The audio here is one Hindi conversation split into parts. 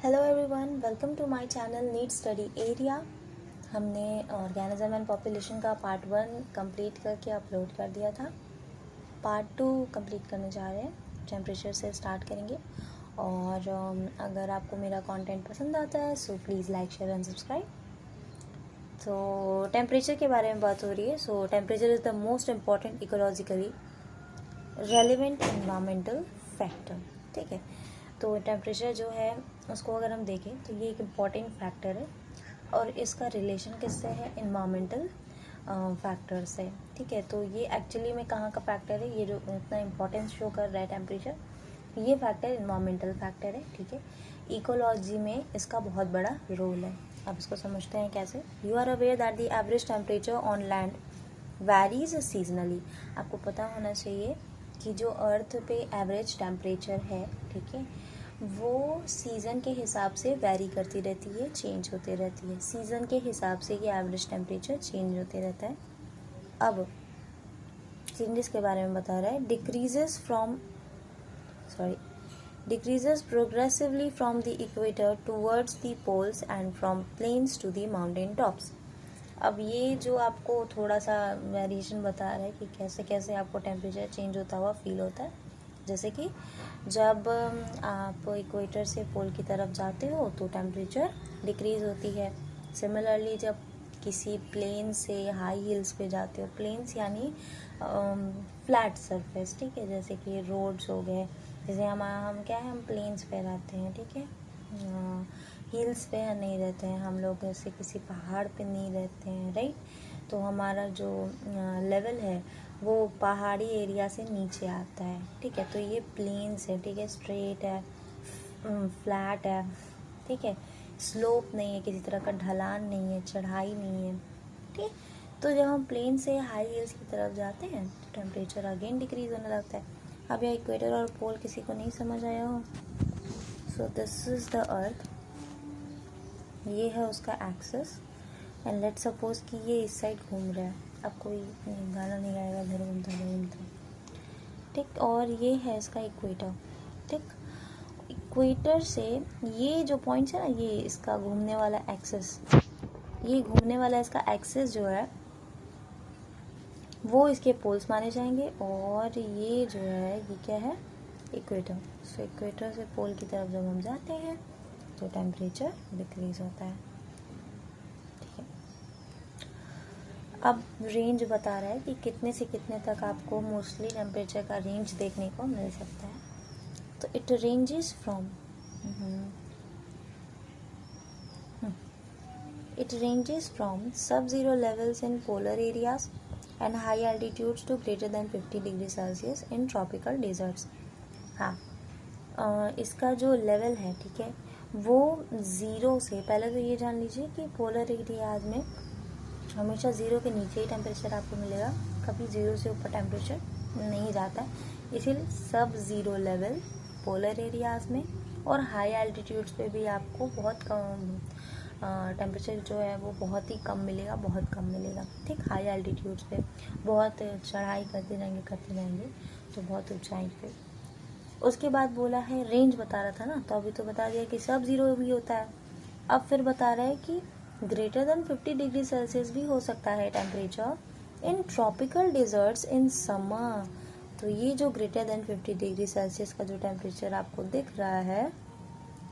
Hello everyone, welcome to my channel NEET study area. हमने ऑर्गेनिज्म एंड पॉपुलेशन का पार्ट 1 कंप्लीट करके अपलोड कर दिया था। पार्ट 2 कंप्लीट करने जा रहे हैं, टेम्परेचर से स्टार्ट करेंगे। और अगर आपको मेरा कंटेंट पसंद आता है so please like, share and subscribe. तो टेम्परेचर के बारे में बात हो रही है। सो temperature is the most important ecologically relevant environmental factor. ठीक है, तो टेम्परेचर जो है उसको अगर हम देखें तो ये एक इम्पॉर्टेंट फैक्टर है और इसका रिलेशन किससे है? इन्वायरमेंटल फैक्टर से। ठीक है, तो ये एक्चुअली में कहाँ का फैक्टर है? ये जो इतना इम्पोर्टेंस शो कर रहा है टेम्परेचर, ये फैक्टर इन्वायरमेंटल फैक्टर है। ठीक है, इकोलॉजी में इसका बहुत बड़ा रोल है। अब इसको समझते हैं कैसे। You are aware that the average temperature on land varies seasonally. आपको पता होना चाहिए कि जो अर्थ पे एवरेज टेम्परेचर है, ठीक है, वो सीज़न के हिसाब से वैरी करती रहती है, चेंज होते रहती है। सीज़न के हिसाब से ये एवरेज टेम्परेचर चेंज होते रहता है। अब चेंजेस के बारे में बता रहा है। Decreases progressively from the equator towards the poles and from plains to the mountain tops. अब ये जो आपको थोड़ा सा वेरिएशन बता रहा है कि कैसे कैसे आपको टेम्परेचर चेंज होता हुआ फील होता है। जैसे कि जब आप इक्वेटर से पोल की तरफ जाते हो तो टेम्परेचर डिक्रीज होती है। सिमिलरली जब किसी प्लेन से हाई हिल्स पे जाते हो, प्लेन्स यानी फ्लैट सरफेस, ठीक है, जैसे कि रोड्स हो गए, जैसे हम क्या है, हम प्लेन्स पे रहते हैं, ठीक है, हिल्स पे नहीं रहते हैं हम लोग, जैसे किसी पहाड़ पे नहीं रहते हैं, राइट। तो हमारा जो लेवल है वो पहाड़ी एरिया से नीचे आता है। ठीक है, तो ये प्लेन्स है, ठीक है, स्ट्रेट है, फ्लैट है, ठीक है, स्लोप नहीं है, किसी तरह का ढलान नहीं है, चढ़ाई नहीं है। ठीक, तो जब हम प्लेन से हाई हिल्स की तरफ जाते हैं तो टेम्परेचर अगेन डिक्रीज होने लगता है। अब यह इक्वेटर और पोल किसी को नहीं समझ आया हो, so this is the earth, ये है उसका एक्सेस, एंड लेट्स सपोज कि ये इस साइड घूम रहा है। अब कोई गाना नहीं गाएगा, इधर घूमता, ठीक, और ये है इसका इक्वेटर। ठीक, इक्वेटर से ये जो पॉइंट्स है ना, ये इसका घूमने वाला एक्सेस, ये घूमने वाला इसका एक्सेस जो है वो इसके पोल्स माने जाएंगे, और ये जो है ये क्या है? इक्वेटर। सो इक्वेटर से पोल की तरफ जब हम जाते हैं तो टेम्परेचर डिक्रीज होता है। ठीक है, अब रेंज बता रहा है कि कितने से कितने तक आपको मोस्टली टेम्परेचर का रेंज देखने को मिल सकता है। तो it ranges from sub-zero levels in polar areas and high altitudes to greater than 50 degree Celsius in tropical deserts। हाँ, इसका जो लेवल है, ठीक है, वो ज़ीरो से, पहले तो ये जान लीजिए कि पोलर एरियाज में हमेशा ज़ीरो के नीचे ही टेम्परेचर आपको मिलेगा, कभी ज़ीरो से ऊपर टेम्परेचर नहीं जाता है। इसीलिए सब ज़ीरो लेवल पोलर एरियाज में और हाई एल्टीट्यूड्स पे भी आपको बहुत कम टेम्परेचर जो है वो बहुत ही कम मिलेगा, बहुत कम मिलेगा। ठीक, हाई एल्टीट्यूड्स पे बहुत चढ़ाई करते जाएंगे तो बहुत ऊंचाई पे। उसके बाद बोला है, रेंज बता रहा था ना, तो अभी तो बता दिया कि सब ज़ीरो भी होता है। अब फिर बता रहा है कि ग्रेटर देन 50 डिग्री सेल्सियस भी हो सकता है temperature in tropical deserts in summer. तो ये जो ग्रेटर देन 50 डिग्री सेल्सियस का जो टेम्परेचर आपको दिख रहा है,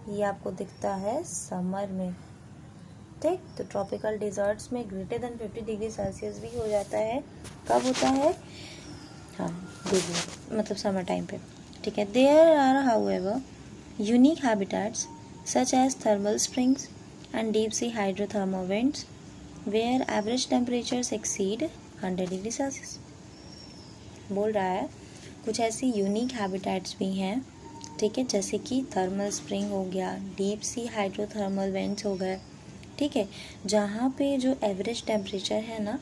ये आपको दिखता है समर में। ठीक, तो ट्रॉपिकल डिजर्ट्स में ग्रेटर देन 50 डिग्री सेल्सियस भी हो जाता है। कब होता है? हाँ, डिग्री मतलब समर टाइम पे। ठीक है, there are however unique habitats such as thermal springs and deep sea hydrothermal vents where average temperatures exceed 100 degree Celsius. बोल रहा है कुछ ऐसी यूनिक हैबिटेट्स भी हैं, ठीक है, जैसे कि थर्मल स्प्रिंग हो गया, डीप सी हाइड्रोथर्मल वेंट्स हो गए, ठीक है, जहाँ पे जो एवरेज टेम्परेचर है ना,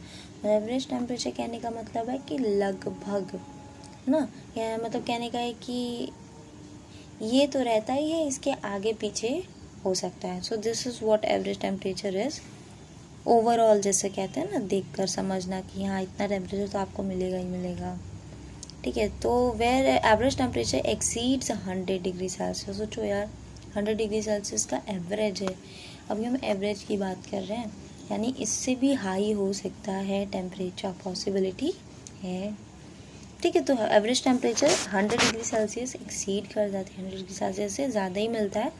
एवरेज टेम्परेचर कहने का मतलब है कि लगभग ना, मतलब कहने का है कि ये तो रहता ही है, इसके आगे पीछे हो सकता है। So this is what average temperature is overall, जैसे कहते हैं ना, देखकर समझना कि हाँ इतना टेम्परेचर तो आपको मिलेगा ही मिलेगा। ठीक है, तो where average temperature exceeds 100 degree Celsius. सोचो यार, 100 डिग्री सेल्सियस का एवरेज है, अभी हम एवरेज की बात कर रहे हैं, यानी इससे भी हाई हो सकता है टेम्परेचर, पॉसिबिलिटी है। ठीक है, तो average temperature 100 degree Celsius exceed कर जाती है, 100 डिग्री सेल्सियस से ज़्यादा ही मिलता है।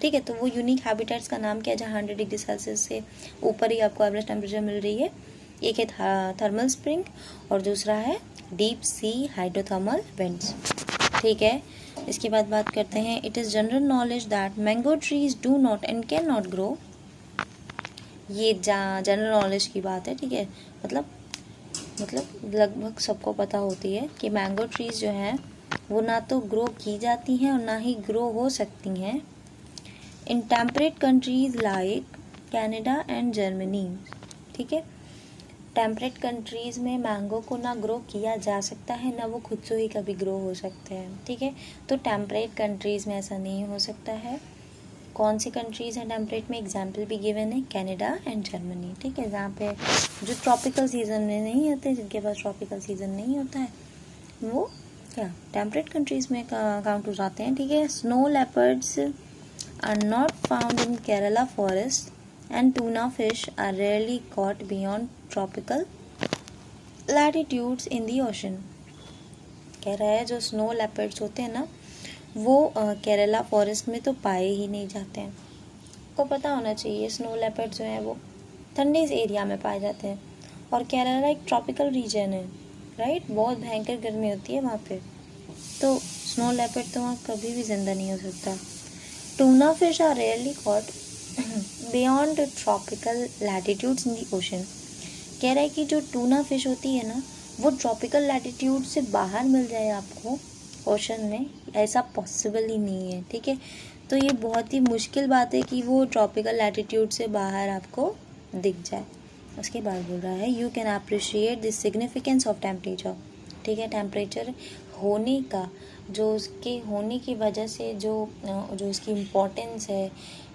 ठीक है, तो वो यूनिक हैबिटेट्स का नाम क्या है जहाँ 100 डिग्री सेल्सियस से ऊपर ही आपको एवरेज टेम्परेचर मिल रही है? एक है थर्मल स्प्रिंग और दूसरा है डीप सी हाइड्रोथर्मल वेंट्स। ठीक है, इसके बाद बात करते हैं, it is general knowledge that mango trees do not and can not grow. ये जनरल नॉलेज की बात है। ठीक है, मतलब लगभग सबको पता होती है कि मैंगो ट्रीज जो हैं वो ना तो ग्रो की जाती हैं और ना ही ग्रो हो सकती हैं in temperate countries like Canada and Germany. ठीक है, टेम्परेट कंट्रीज़ में मैंगो को ना ग्रो किया जा सकता है, ना वो खुद से ही कभी ग्रो हो सकते हैं। ठीक है, तो टेम्परेट कंट्रीज़ में ऐसा नहीं हो सकता है। कौन सी कंट्रीज़ हैं टेम्परेट में? एग्जाम्पल भी गिवन है, कनाडा एंड जर्मनी। ठीक है, जहाँ पे जो ट्रॉपिकल सीजन में नहीं होते, जिनके पास ट्रॉपिकल सीजन नहीं होता है, वो क्या टेम्परेट कंट्रीज़ में काउंट हो जाते हैं। ठीक है, snow leopards are not found in Kerala forest and tuna fish are rarely caught beyond tropical latitudes in the ocean. कह रहा है जो स्नो लेपर्ड्स होते हैं ना, वो केरला फॉरेस्ट में तो पाए ही नहीं जाते हैं। आपको पता होना चाहिए स्नो लेपर्ड जो है वो ठंडे एरिया में पाए जाते हैं, और केरला एक ट्रॉपिकल रीजन है, राइट, बहुत भयंकर गर्मी होती है वहाँ पे, तो स्नो लेपर्ड तो वहाँ कभी भी ज़िंदा नहीं हो सकता। Tuna fish are rarely caught beyond tropical latitudes in the ocean. कह रहा है कि जो टूना फिश होती है ना, वो ट्रॉपिकल लैटिट्यूड से बाहर मिल जाए आपको ओशन में, ऐसा पॉसिबल ही नहीं है। ठीक है, तो ये बहुत ही मुश्किल बात है कि वो ट्रॉपिकल लैटिट्यूड से बाहर आपको दिख जाए। उसके बाद बोल रहा है you can appreciate the significance of temperature. ठीक है, टेम्परेचर होने का, जो उसके होने की वजह से जो उसकी इम्पोर्टेंस है,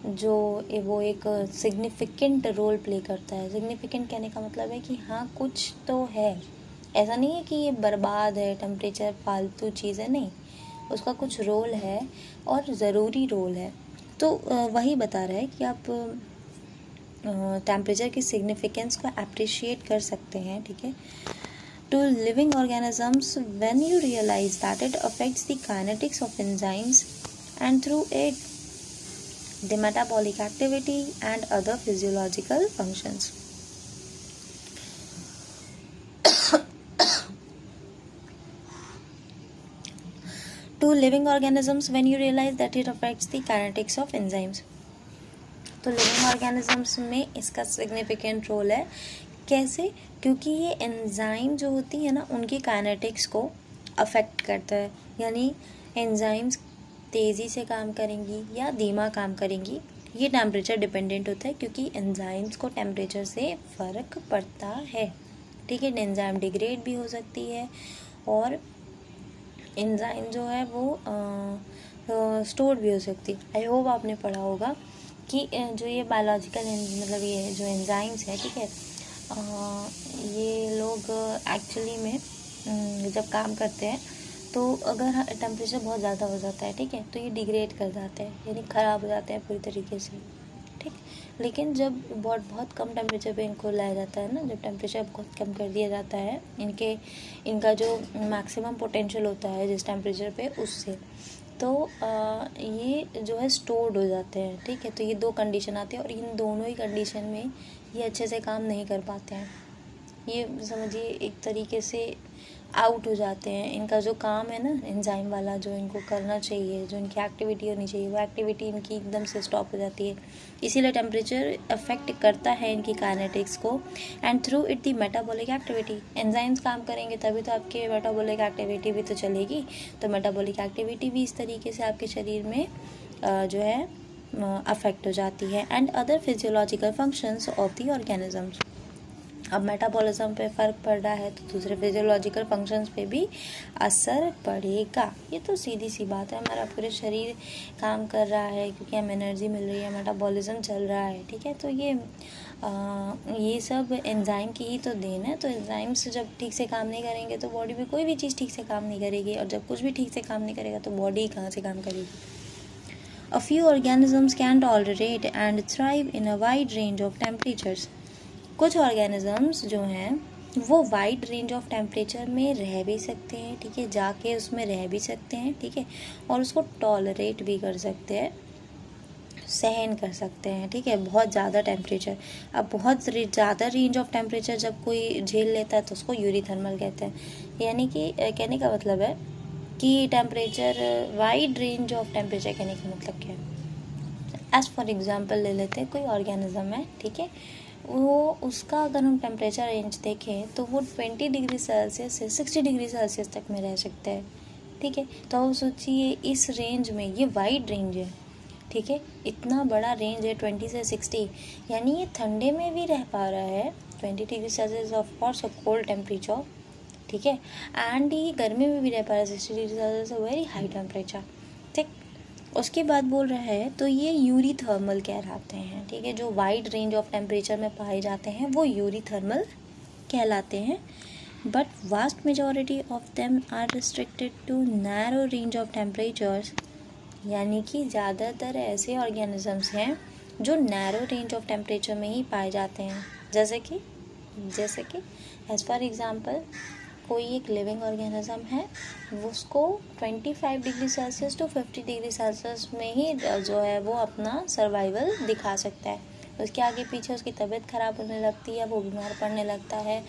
जो वो एक सिग्निफिकेंट रोल प्ले करता है। सिग्निफिकेंट कहने का मतलब है कि हाँ कुछ तो है, ऐसा नहीं है कि ये बर्बाद है, टेम्परेचर फालतू चीज़ है, नहीं, उसका कुछ रोल है और ज़रूरी रोल है। तो वही बता रहा है कि आप टेम्परेचर की सिग्निफिकेंस को अप्रिशिएट कर सकते हैं। ठीक है, to living organisms when you realise that it affects the kinetics of enzymes and through it the metabolic activity and other physiological functions. To living organisms when you realize that it affects the kinetics of enzymes। तो लिविंग ऑर्गेनिजम्स में इसका सिग्निफिकेंट रोल है। कैसे? क्योंकि ये एंजाइम जो होती है ना, उनकी काइनेटिक्स को अफेक्ट करता है, यानी एंजाइम्स तेज़ी से काम करेंगी या धीमा काम करेंगी, ये टेम्परेचर डिपेंडेंट होता है, क्योंकि एंजाइम्स को टेम्परेचर से फ़र्क पड़ता है। ठीक है, एंजाइम डिग्रेड भी हो सकती है और एंजाइम जो है वो स्टोर भी हो सकती है। आई होप आपने पढ़ा होगा कि जो ये बायोलॉजिकल मतलब ये जो एंजाइम्स है, ठीक है, ये लोग एक्चुअली में जब काम करते हैं तो अगर टेम्परेचर बहुत ज़्यादा हो जाता है, ठीक है, तो ये डिग्रेड कर जाते हैं, यानी ख़राब हो जाते हैं पूरी तरीके से। ठीक, लेकिन जब बहुत कम टेम्परेचर पे इनको लाया जाता है ना, जब टेम्परेचर बहुत कम कर दिया जाता है इनका जो मैक्सिमम पोटेंशियल होता है जिस टेम्परेचर पे, उससे तो ये जो है स्टोर्ड हो जाते हैं। ठीक है, तो ये दो कंडीशन आती है और इन दोनों ही कंडीशन में ये अच्छे से काम नहीं कर पाते हैं। ये समझिए एक तरीके से आउट हो जाते हैं। इनका जो काम है ना एंजाइम वाला, जो इनको करना चाहिए, जो इनकी एक्टिविटी होनी चाहिए, वो एक्टिविटी इनकी एकदम से स्टॉप हो जाती है। इसीलिए टेम्परेचर अफेक्ट करता है इनकी काइनेटिक्स को and through it the metabolic activity. Enzymes काम करेंगे तभी तो आपके मेटाबॉलिक एक्टिविटी भी तो चलेगी, तो मेटाबॉलिक एक्टिविटी भी इस तरीके से आपके शरीर में जो है अफेक्ट हो जाती है and other physiological functions of the organisms. अब मेटाबॉलिज्म पे फ़र्क पड़ रहा है तो दूसरे फिजियोलॉजिकल फंक्शंस पे भी असर पड़ेगा। ये तो सीधी सी बात है, हमारा पूरे शरीर काम कर रहा है क्योंकि हमें एनर्जी मिल रही है, मेटाबॉलिज्म चल रहा है। ठीक है, तो ये सब एंजाइम की ही तो देन है। तो एंजाइम्स जब ठीक से काम नहीं करेंगे तो बॉडी में कोई भी चीज़ ठीक से काम नहीं करेगी, और जब कुछ भी ठीक से काम नहीं करेगा तो बॉडी कहाँ से काम करेगी। A few organisms can tolerate and thrive in a wide range of temperatures. कुछ organisms जो हैं वो वाइड रेंज ऑफ टेम्परेचर में रह भी सकते हैं, ठीक है, जाके उसमें रह भी सकते हैं, ठीक है, और उसको टॉलरेट भी कर सकते हैं, सहन कर सकते हैं, ठीक है, बहुत ज़्यादा टेम्परेचर। अब बहुत ज़्यादा रेंज ऑफ टेम्परेचर जब कोई झेल लेता है तो उसको यूरीथर्मल कहते हैं। यानी कि कहने का मतलब है कि temperature, wide range of temperature कहने का मतलब क्या है। एज फॉर एग्जांपल ले लेते हैं, कोई ऑर्गेनिज्म है, ठीक है, वो उसका अगर हम टेम्परेचर रेंज देखें तो वो 20 डिग्री सेल्सियस से 60 डिग्री सेल्सियस तक में रह सकता है, ठीक है। तो अब सोचिए इस रेंज में, ये वाइड रेंज है, ठीक है, इतना बड़ा रेंज है 20 से 60, यानी ये ठंडे में भी रह पा रहा है 20 degree Celsius, of course a cold temperature, ठीक है, एंड ये गर्मी में भी रह पा रहा है 60 degree Celsius, very high temperature, ठीक। उसके बाद बोल रहा है तो ये यूरीथर्मल कहलाते हैं, ठीक है, जो वाइड रेंज ऑफ टेम्परेचर में पाए जाते हैं वो यूरीथर्मल कहलाते हैं। But vast majority of them are restricted to narrow range of temperatures, यानी कि ज़्यादातर ऐसे ऑर्गेनिजम्स हैं जो नैरो रेंज ऑफ टेम्परेचर में ही पाए जाते हैं। जैसे कि एज फॉर एग्जांपल कोई एक लिविंग ऑर्गेनिज्म है, वो उसको 25 degree Celsius to 50 degree Celsius में ही जो है वो अपना सर्वाइवल दिखा सकता है। उसके आगे पीछे उसकी तबीयत ख़राब होने लगती है, वो बीमार पड़ने लगता है,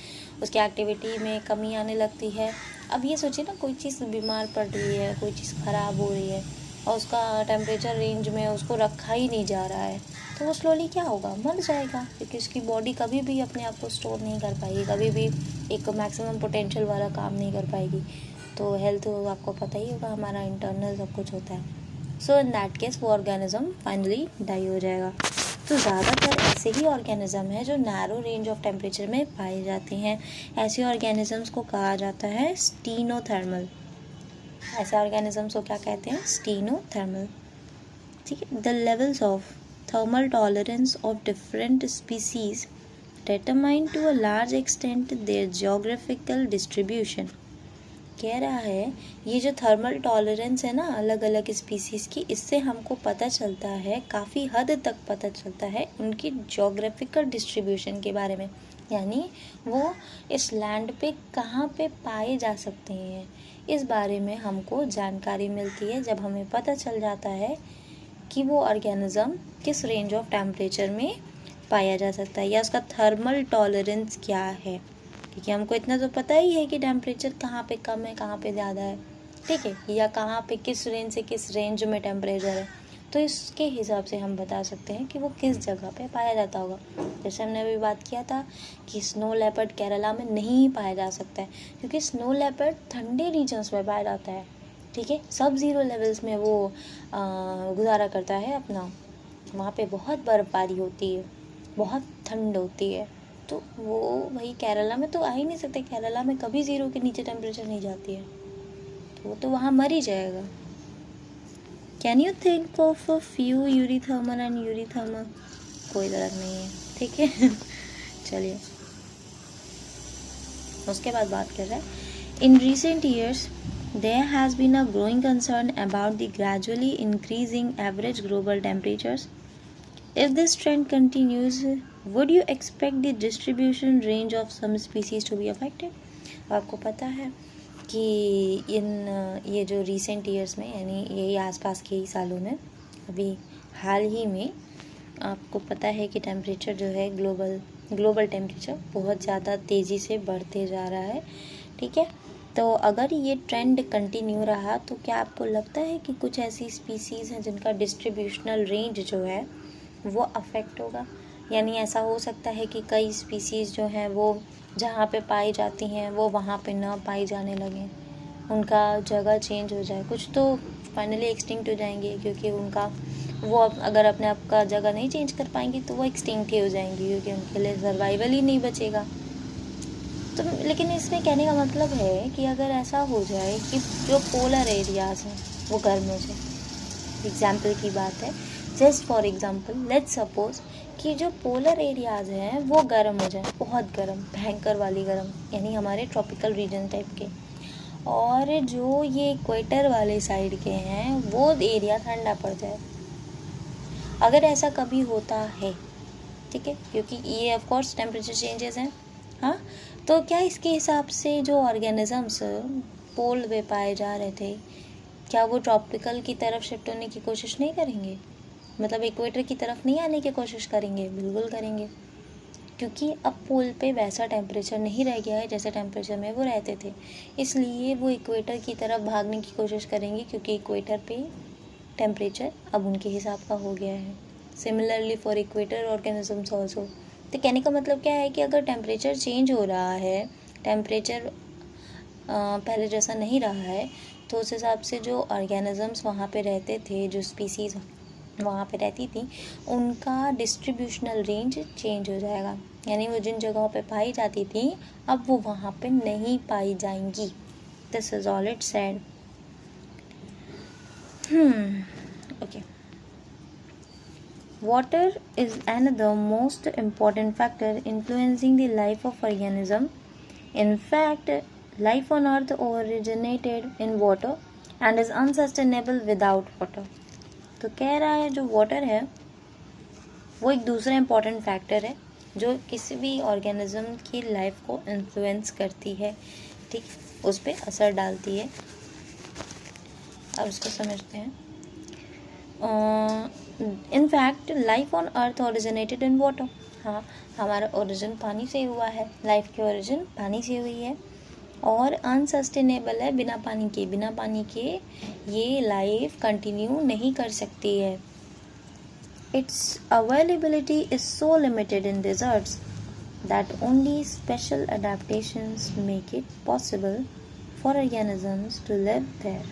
उसकी एक्टिविटी में कमी आने लगती है। अब ये सोचिए ना, कोई चीज़ बीमार पड़ रही है, कोई चीज़ ख़राब हो रही है और उसका टेम्परेचर रेंज में उसको रखा ही नहीं जा रहा है, तो वो स्लोली क्या होगा, मर जाएगा, क्योंकि उसकी बॉडी कभी भी अपने आप को स्टोर नहीं कर पाएगी, कभी भी एक मैक्सिमम पोटेंशियल वाला काम नहीं कर पाएगी। तो हेल्थ आपको पता ही होगा, हमारा इंटरनल सब कुछ होता है। सो इन दैट केस वो ऑर्गेनिज्म फाइनली डाई हो जाएगा। तो ज़्यादातर ऐसे ही ऑर्गेनिज्म है जो नैरो रेंज ऑफ टेम्परेचर में पाए जाते हैं। ऐसे ऑर्गेनिजम्स को कहा जाता है स्टीनोथर्मल। ऐसे ऑर्गेनिजम्स को क्या कहते हैं, स्टीनोथर्मल, ठीक है। The levels of thermal tolerance of different species determine to a large extent their geographical distribution। कह रहा है ये जो थर्मल टॉलरेंस है ना अलग अलग स्पीसीज़ की, इससे हमको पता चलता है, काफ़ी हद तक पता चलता है उनकी जोग्राफिकल डिस्ट्रीब्यूशन के बारे में, यानी वो इस लैंड पे कहाँ पे पाए जा सकते हैं, इस बारे में हमको जानकारी मिलती है जब हमें पता चल जाता है कि वो ऑर्गेनिज्म किस रेंज ऑफ टेम्परेचर में पाया जा सकता है या उसका थर्मल टॉलरेंस क्या है, क्योंकि हमको इतना तो पता ही है कि टेम्परेचर कहाँ पे कम है, कहाँ पे ज़्यादा है, ठीक है, या कहाँ पे किस रेंज से किस रेंज में टेम्परेचर है, तो इसके हिसाब से हम बता सकते हैं कि वो किस जगह पे पाया जाता होगा। जैसे हमने अभी बात किया था कि स्नो लेपर्ड केरला में नहीं पाया जा सकता है, क्योंकि स्नो लेपर्ड ठंडे रीजन्स में पाया जाता है, ठीक है, सब ज़ीरो लेवल्स में वो गुजारा करता है अपना, वहाँ पे बहुत बर्फ़बारी होती है, बहुत ठंड होती है, तो वो भाई केरला में तो आ ही नहीं सकते, केरला में कभी ज़ीरो के नीचे टेम्परेचर नहीं जाती है, तो वो तो वहाँ मर ही जाएगा। Can you think of a few eurythermal and eurythermal, कोई ज़रूरत नहीं है, ठीक है। चलिए उसके बाद बात कर रहे हैं, in recent years there has been a growing concern about the gradually increasing average global temperatures. If this trend continues, would you expect the distribution range of some species to be affected? आपको पता है कि ये जो recent years में, यानी यही आसपास के ही सालों में, अभी हाल ही में आपको पता है कि टेम्परेचर जो है ग्लोबल टेम्परेचर बहुत ज़्यादा तेज़ी से बढ़ते जा रहा है, ठीक है। तो अगर ये ट्रेंड कंटिन्यू रहा तो क्या आपको लगता है कि कुछ ऐसी स्पीसीज़ हैं जिनका डिस्ट्रीब्यूशनल रेंज जो है वो अफेक्ट होगा, यानी ऐसा हो सकता है कि कई स्पीसीज़ जो हैं वो जहाँ पे पाई जाती हैं वो वहाँ पे ना पाई जाने लगें, उनका जगह चेंज हो जाए, कुछ तो फाइनली एक्सटिंक्ट हो जाएंगे, क्योंकि उनका वो अगर अपने आप का जगह नहीं चेंज कर पाएंगी तो वो एक्सटिंक्ट ही हो जाएंगी, क्योंकि उनके लिए सर्वाइवल ही नहीं बचेगा। तो लेकिन इसमें कहने का मतलब है कि अगर ऐसा हो जाए कि जो पोलर एरियाज़ हैं वो गर्म हो जाए, एग्जाम्पल की बात है, just for example let's suppose कि जो पोलर एरियाज़ हैं वो गर्म हो जाए, बहुत गर्म, भयंकर वाली गर्म, यानी हमारे ट्रॉपिकल रीजन टाइप के, और जो ये इक्वेटर वाले साइड के हैं वो एरिया ठंडा पड़ जाए, अगर ऐसा कभी होता है, ठीक है, क्योंकि ये ऑफ कोर्स टेम्परेचर चेंजेस हैं, हाँ, तो क्या इसके हिसाब से जो ऑर्गेनिजम्स पोल पे पाए जा रहे थे, क्या वो ट्रॉपिकल की तरफ शिफ्ट होने की कोशिश नहीं करेंगे? मतलब इक्वेटर की तरफ नहीं आने की कोशिश करेंगे? बिल्कुल करेंगे, क्योंकि अब पोल पे वैसा टेम्परेचर नहीं रह गया है जैसे टेम्परेचर में वो रहते थे, इसलिए वो इक्वेटर की तरफ भागने की कोशिश करेंगे, क्योंकि इक्वेटर पे टेम्परेचर अब उनके हिसाब का हो गया है। Similarly for equator organisms also. तो कहने का मतलब क्या है कि अगर टेम्परेचर चेंज हो रहा है, टेम्परेचर पहले जैसा नहीं रहा है, तो उस हिसाब से जो ऑर्गेनिजम्स वहाँ पे रहते थे, जो स्पीसीज़ वहाँ पे रहती थी, उनका डिस्ट्रीब्यूशनल रेंज चेंज हो जाएगा। यानी वो जिन जगहों पे पाई जाती थी अब वो वहाँ पे नहीं पाई जाएंगी। This is all it said. Okay. Water is another most important factor influencing the life of organism. In fact, life on earth originated in water and is unsustainable without water. तो कह रहा है जो वाटर है वो एक दूसरा इम्पॉर्टेंट फैक्टर है जो किसी भी ऑर्गेनिज्म की लाइफ को इन्फ्लुएंस करती है, ठीक, उस पर असर डालती है। अब उसको समझते हैं। In fact life on earth originated in water. हाँ, हमारा ओरिजिन पानी से हुआ है, लाइफ की ओरिजिन पानी से हुई है और अनसस्टेनेबल है बिना पानी के ये लाइफ कंटिन्यू नहीं कर सकती है। Its availability is so limited in deserts that only special adaptations make it possible for organisms to live there.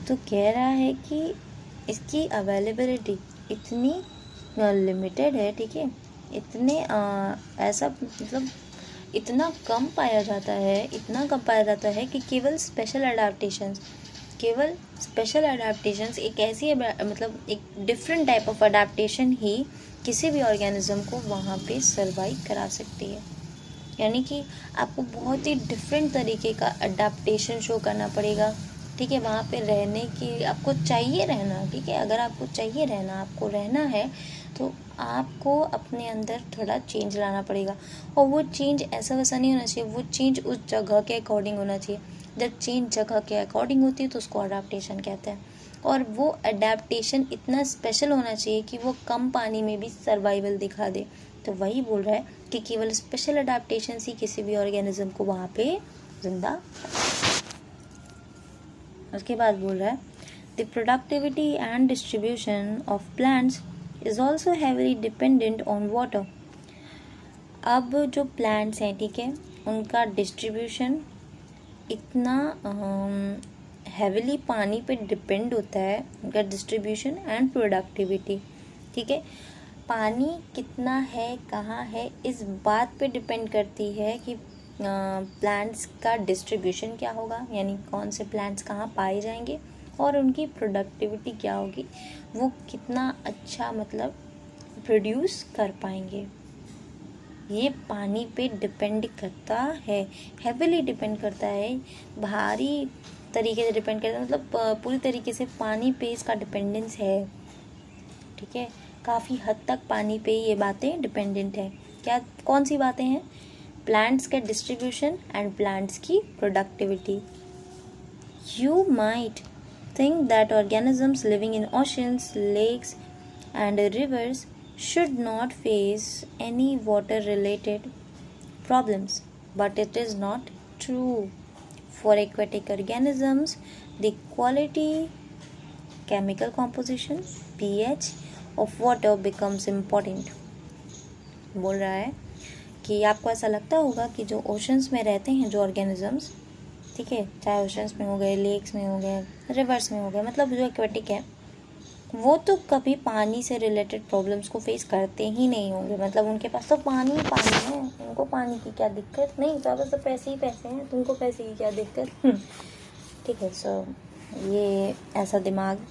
तो कह रहा है कि इसकी अवेलेबिलिटी इतनी लिमिटेड है, ठीक है, इतने ऐसा मतलब इतना कम पाया जाता है कि केवल स्पेशल अडेप्टेशंस एक ऐसी मतलब एक डिफरेंट टाइप ऑफ अडेप्टेशन ही किसी भी ऑर्गेनिज्म को वहाँ पे सर्वाइव करा सकती है। यानी कि आपको बहुत ही डिफरेंट तरीके का अडेप्टेशन शो करना पड़ेगा, ठीक है, वहाँ पे रहने की आपको चाहिए रहना, ठीक है, अगर आपको चाहिए रहना, आपको रहना है तो आपको अपने अंदर थोड़ा चेंज लाना पड़ेगा। और वो चेंज ऐसा वैसा नहीं होना चाहिए, वो चेंज उस जगह के अकॉर्डिंग होना चाहिए। जब चेंज जगह के अकॉर्डिंग होती है तो उसको अडेप्टेशन कहते हैं। और वो अडेप्टेशन इतना स्पेशल होना चाहिए कि वो कम पानी में भी सर्वाइवल दिखा दे। तो वही बोल रहा है कि केवल स्पेशल अडेप्टेशन ही किसी भी ऑर्गेनिज्म को वहाँ पे जिंदा। उसके बाद बोल रहा है the productivity and distribution of plants is also heavily dependent on water. अब जो प्लांट्स हैं, ठीक है, उनका डिस्ट्रीब्यूशन इतना हैवीली पानी पे डिपेंड होता है, उनका डिस्ट्रीब्यूशन एंड प्रोडक्टिविटी, ठीक है, पानी कितना है, कहाँ है, इस बात पे डिपेंड करती है कि प्लांट्स का डिस्ट्रीब्यूशन क्या होगा, यानी कौन से प्लांट्स कहाँ पाए जाएंगे और उनकी प्रोडक्टिविटी क्या होगी, वो कितना अच्छा मतलब प्रोड्यूस कर पाएंगे। ये पानी पे डिपेंड करता है, हेविली डिपेंड करता है, भारी तरीके से डिपेंड करता है, मतलब पूरी तरीके से पानी पे इसका डिपेंडेंस है, ठीक है, काफ़ी हद तक पानी पे ये बातें डिपेंडेंट है। क्या कौन सी बातें हैं? प्लांट्स के डिस्ट्रीब्यूशन एंड प्लांट्स की productivity. You might think that organisms living in oceans, lakes and rivers should not face any water related problems, but it is not true. For aquatic organisms, the quality, chemical composition, pH of water becomes important. बोल रहा है कि आपको ऐसा लगता होगा कि जो ओशंस में रहते हैं जो ऑर्गेनिजम्स, ठीक है, चाहे ओशंस में हो गए, लेक्स में हो गए, रिवर्स में हो गए, मतलब जो एक्वेटिक है, वो तो कभी पानी से रिलेटेड प्रॉब्लम्स को फेस करते ही नहीं होंगे। मतलब उनके पास तो पानी ही पानी है, उनको पानी की क्या दिक्कत नहीं, ज़्यादा तो पैसे ही पैसे हैं, तुमको पैसे की क्या दिक्कत, ठीक है। सो ये ऐसा दिमाग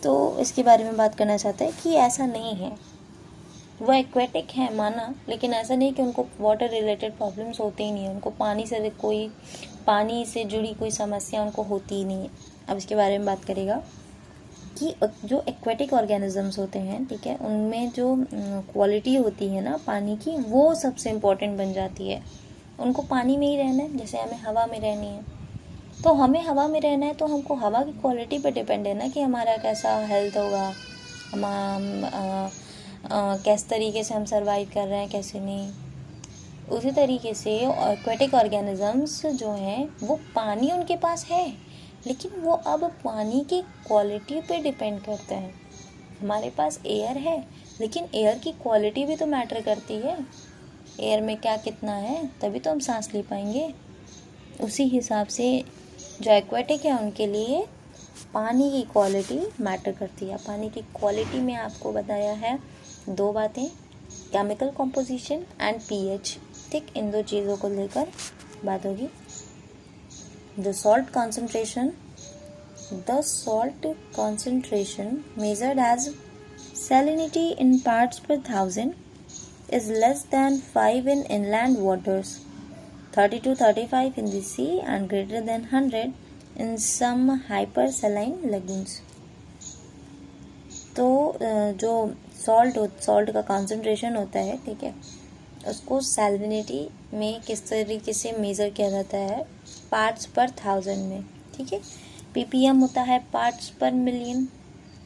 तो इसके बारे में बात करना चाहता है कि ऐसा नहीं है, वो एक्वेटिक है माना, लेकिन ऐसा नहीं कि उनको वाटर रिलेटेड प्रॉब्लम्स होते ही नहीं है, उनको पानी से जुड़ी कोई समस्या उनको होती ही नहीं है। अब इसके बारे में बात करेगा। कि जो एक्वेटिक ऑर्गेनिजम्स होते हैं, ठीक है, उनमें जो क्वालिटी होती है ना पानी की, वो सबसे इम्पोर्टेंट बन जाती है। उनको पानी में ही रहना है, जैसे हमें हवा में रहनी है, तो हमें हवा में रहना है तो हमको हवा की क्वालिटी पे डिपेंड है ना कि हमारा कैसा हेल्थ होगा, हम किस तरीके से हम सरवाइव कर रहे हैं, कैसे नहीं। उसी तरीके से एक्वेटिक ऑर्गेनिजम्स जो हैं वो पानी उनके पास है, लेकिन वो अब पानी की क्वालिटी पे डिपेंड करते हैं। हमारे पास एयर है, लेकिन एयर की क्वालिटी भी तो मैटर करती है। एयर में क्या कितना है, तभी तो हम सांस ले पाएंगे। उसी हिसाब से जो एक्वेटिक है उनके लिए पानी की क्वालिटी मैटर करती है। पानी की क्वालिटी में आपको बताया है 2 बातें, केमिकल कॉम्पोजिशन एंड पीएच। ठीक, इन 2 चीज़ों को लेकर बात होगी। The salt concentration measured as salinity in parts per thousand is less than 5 in inland waters, 30 to 35 in the sea and greater than 100 in some hypersaline lagoons. तो जो सॉल्ट का कॉन्सेंट्रेशन होता है, ठीक है, उसको सैलिनिटी में किस तरीके से मेज़र किया जाता है, पार्ट्स पर 1000 में। ठीक है, ppm होता है पार्ट्स पर मिलियन,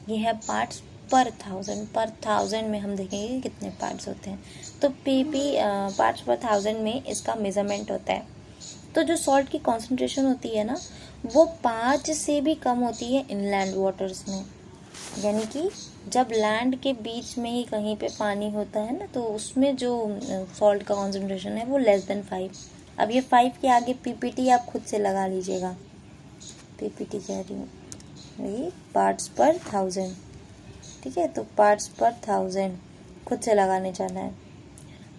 ये है पार्ट्स पर 1000। पर 1000 में हम देखेंगे कितने पार्ट्स होते हैं, तो पार्ट्स पर 1000 में इसका मेज़रमेंट होता है। तो जो सॉल्ट की कॉन्सेंट्रेशन होती है ना, वो 5 से भी कम होती है इनलैंड वाटर्स में। यानी कि जब लैंड के बीच में ही कहीं पे पानी होता है ना, तो उसमें जो सॉल्ट का कॉन्सेंट्रेशन है वो लेस देन 5। अब ये 5 के आगे पीपीटी आप खुद से लगा लीजिएगा, पीपीटी कह रही हूँ, वही पार्ट्स पर 1000। ठीक है, तो पार्ट्स पर 1000 खुद से लगाने जाना है।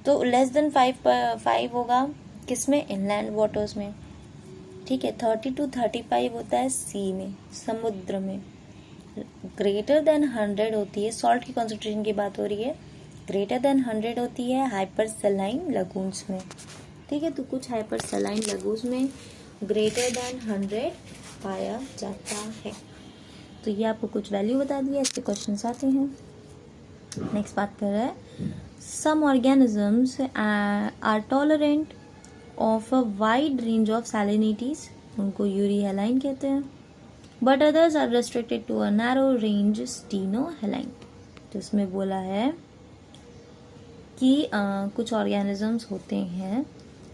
तो लेस देन 5 होगा किसमें, इनलैंड वाटर्स में। ठीक है, 30 to 35 होता है सी में, समुद्र में। ग्रेटर देन 100 होती है, सॉल्ट की कॉन्सेंट्रेशन की बात हो रही है, ग्रेटर देन 100 होती है हाइपर सलाइन लगून्स में। ठीक है, तो कुछ हाइपर सलाइन लगून्स में ग्रेटर देन 100 पाया जाता है। तो ये आपको कुछ वैल्यू बता दिया, इसके क्वेश्चन आते हैं। नेक्स्ट बात कर रहा है, some organisms are tolerant of a wide range of salinities, उनको यूरिहेलाइन कहते हैं, but others are restricted to a narrow range stenohaline. तो इसमें बोला है कि कुछ ऑर्गेनिजम्स होते हैं